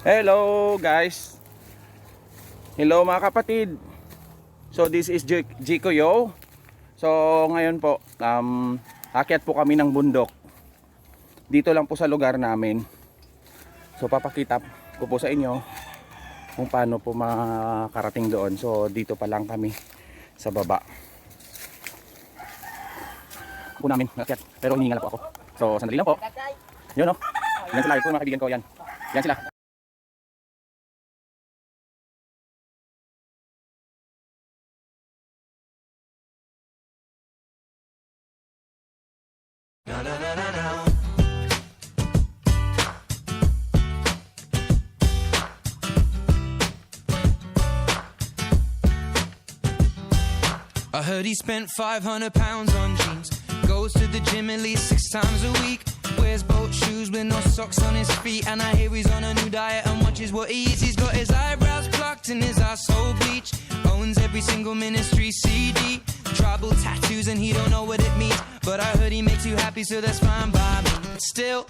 Hello guys. Hello mga kapatid. So this is Jico Yo. So ngayon po akyat po kami ng bundok. Dito lang po sa lugar namin. So papakita ko po sa inyo kung paano po makarating doon. So dito pa lang kami sa baba. Po namin akyat, pero hiningal po ako. So sandali lang po. Yun oh. Yan sila po mga kaibigan ko yan. Yan sila. I heard he spent £500 on jeans. Goes to the gym at least 6 times a week. Wears boat shoes with no socks on his feet. And I hear he's on a new diet and watches what he eats. He's got his eyebrows plucked and his asshole bleached. Owns every single ministry CD. Tribal tattoos and he don't know what it means. But I heard he makes you happy, so that's fine by me. But still,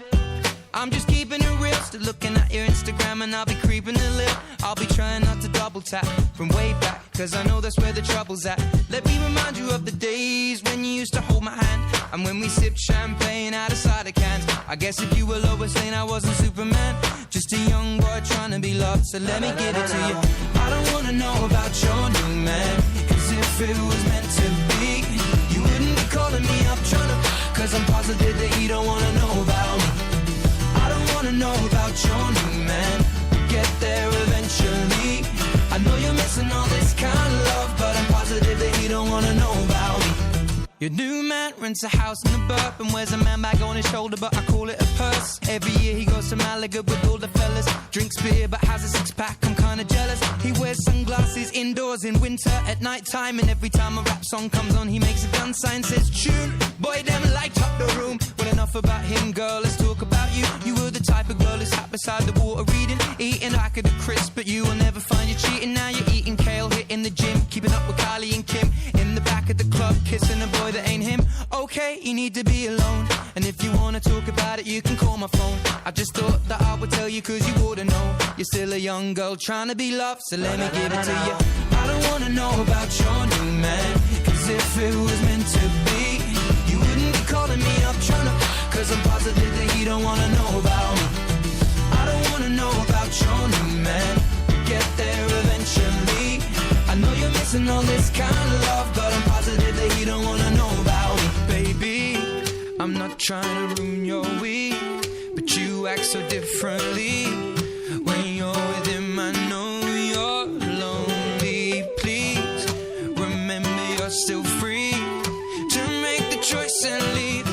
I'm just keeping it real. Still looking at your Instagram and I'll be creeping a little. I'll be trying not to double tap from way back, cause I know that's where the trouble's at. Let me remind you of the days when you used to hold my hand, and when we sipped champagne out of cider cans. I guess if you were Lois Lane, I wasn't Superman. Just a young boy trying to be loved, so let me give it to you. I don't wanna know about your new man, cause if it was meant to be, you wouldn't be calling me up trying to, cause I'm positive that you don't wanna know about me. I don't wanna know about your new man. We'll get there eventually. I know you're missing all this kind of love, but I'm positive that you don't wanna know about me. Your new man rents a house in the burp and wears a man bag on his shoulder, but I call it a purse. Every year he goes to Malaga with all the fellas. Drinks beer but has a six-pack, I'm kinda jealous. He wears sunglasses indoors in winter at night time, and every time a rap song comes on he makes a gun sign, says tune. Boy, them light up the room. Well, enough about him, girl, let's talk about you. You were the type of girl who sat beside the water reading, eating like a crisp, but you will never find you cheating. Now you're eating kale, hitting the gym, keeping up with Kylie and Kim, in the back of the club, kissing a boy that ain't him. Okay, you need to be alone, and if you wanna talk about it, you can call my phone. I just thought that I would tell you, cause you oughta know. You're still a young girl trying to be loved, so let me give it to you. I don't wanna know about your new man, cause if it was meant to be, you wouldn't be calling me up trying to, cause I'm positive that you don't wanna know about me. I don't wanna know about your new man. We'll get there eventually. I know you're missing all this kind of love, but I'm positive that you don't wanna know about me. Baby, I'm not trying to ruin your week, but you act so differently when you're with him. I know you're lonely. Please remember you're still free to make the choice and leave.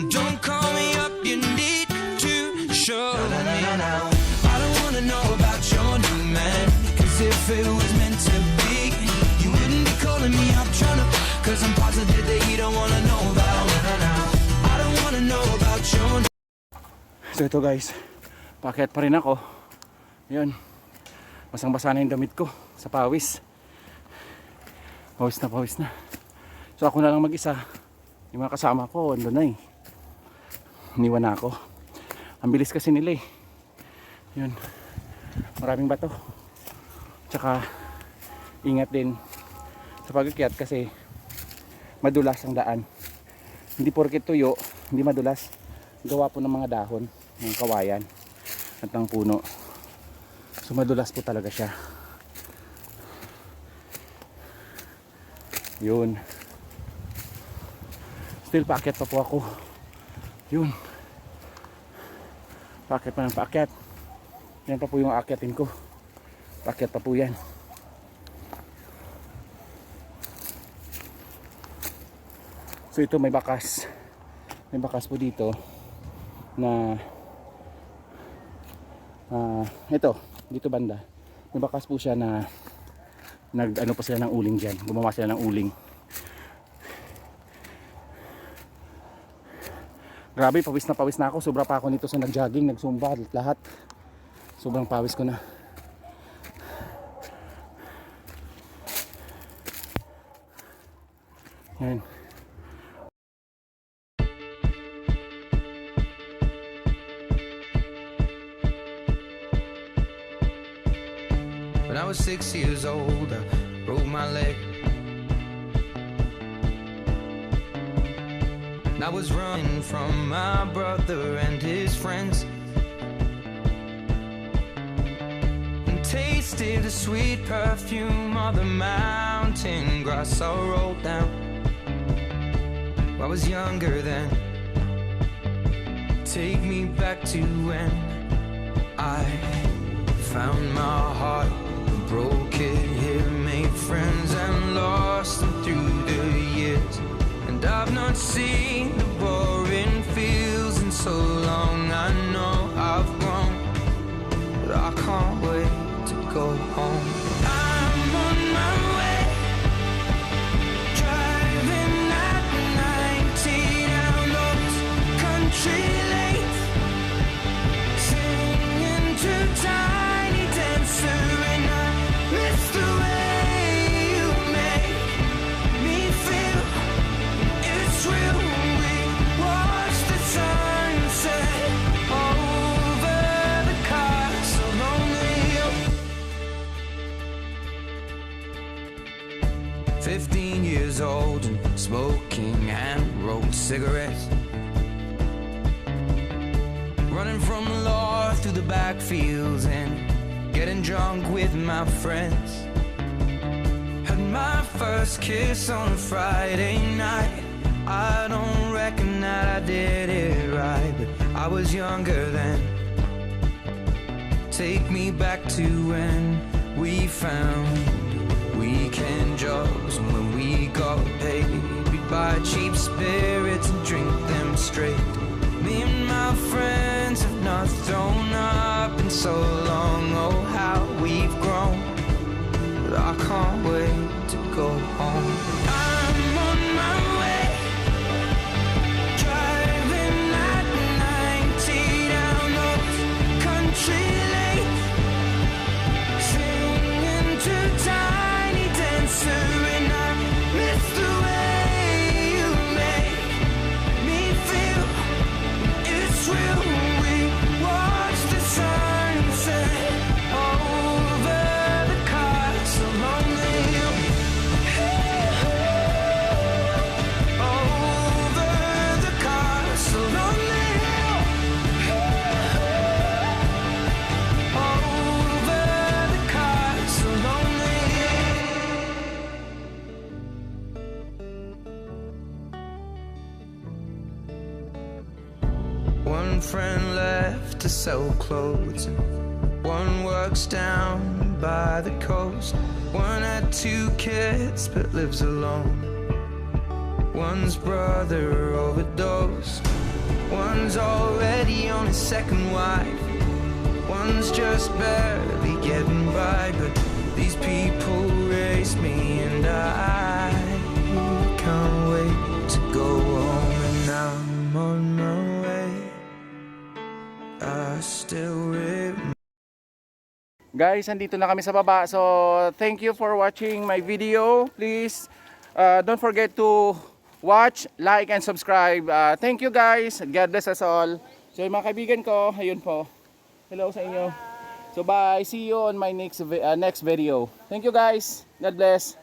Don't call me up, you need to show me. I don't wanna know about your new man, cause if it was meant to be, you wouldn't be calling me up trying to, cause I'm positive that you don't wanna know about me. I don't wanna know about your. So ito guys, paakyat pa rin ako. Yun, basang-basa na yung damit ko sa pawis. Pawis na. So ako na lang mag-isa. Yung mga kasama ko andun na eh. Iniwan na ako. Ang bilis kasi nila eh. Yun, maraming bato. Tsaka ingat din sa pag-akyat kasi madulas ang daan. Hindi porket tuyo, hindi madulas. Gawa po ng mga dahon, ng kawayan at ng puno. So madulas po talaga siya. Yun. Still paakyat pa po ako. Yun. Paakyat pa ng paakyat. Yan pa po yung aakyatin ko. Paakyat pa po yan. So ito may bakas. May bakas po dito na ito, dito banda. May bakas po siya na nag-ano pa sila ng uling dyan. Gumawa sila ng uling. Grabe, pawis na ako. Sobra pa ako nito sa nag-jogging, nag-zumba, lahat. Sobrang pawis ko na. Yan. When I was 6 years old, I broke my leg. And I was running from my brother and his friends, and tasted the sweet perfume of the mountain grass I rolled down. I was younger then. Take me back to when I found my heart, broke it here, made friends and lost them through the years. And I've not seen the boring fields in so long. I know I've grown, but I can't wait to go home. I'm on my way, driving at 90 down those country lanes, singing to Tiny Dancer, and I miss the way you make me feel. It's real. We watch the sunset over the castle on the hill. 15 years old and smoking hand-rolled cigarettes, running from the law through the backfields and getting drunk with my friends. Had my first kiss on a Friday night. I don't reckon that I did it right, but I was younger then. Take me back to when we found weekend jobs, and when we got paid, we'd buy cheap spirits and drink them straight. Me and my friends have not thrown up in so long. Oh, how we've grown, but I can't wait to go home. I'm on my way, driving at 90 down those country lanes, singing to Tiny Dancer, and I miss the way you make me feel. It's real. We watch the sunset over the castle on the hill. Over the castle on the hill. Over the castle on the hill. One friend left to sell clothes, and one works down by the coast. One had 2 kids but lives alone. One's brother overdosed. One's already on his second wife. One's just barely getting by, but these people raised me, and I can't wait to go home. And I'm on my way. I still remember. Guys, andito na kami sa baba. So, thank you for watching my video. Please, don't forget to watch, like, and subscribe. Thank you guys. God bless us all. So, yung mga kaibigan ko, ayun po. Hello sa inyo. So, bye. See you on my next video. Thank you guys. God bless.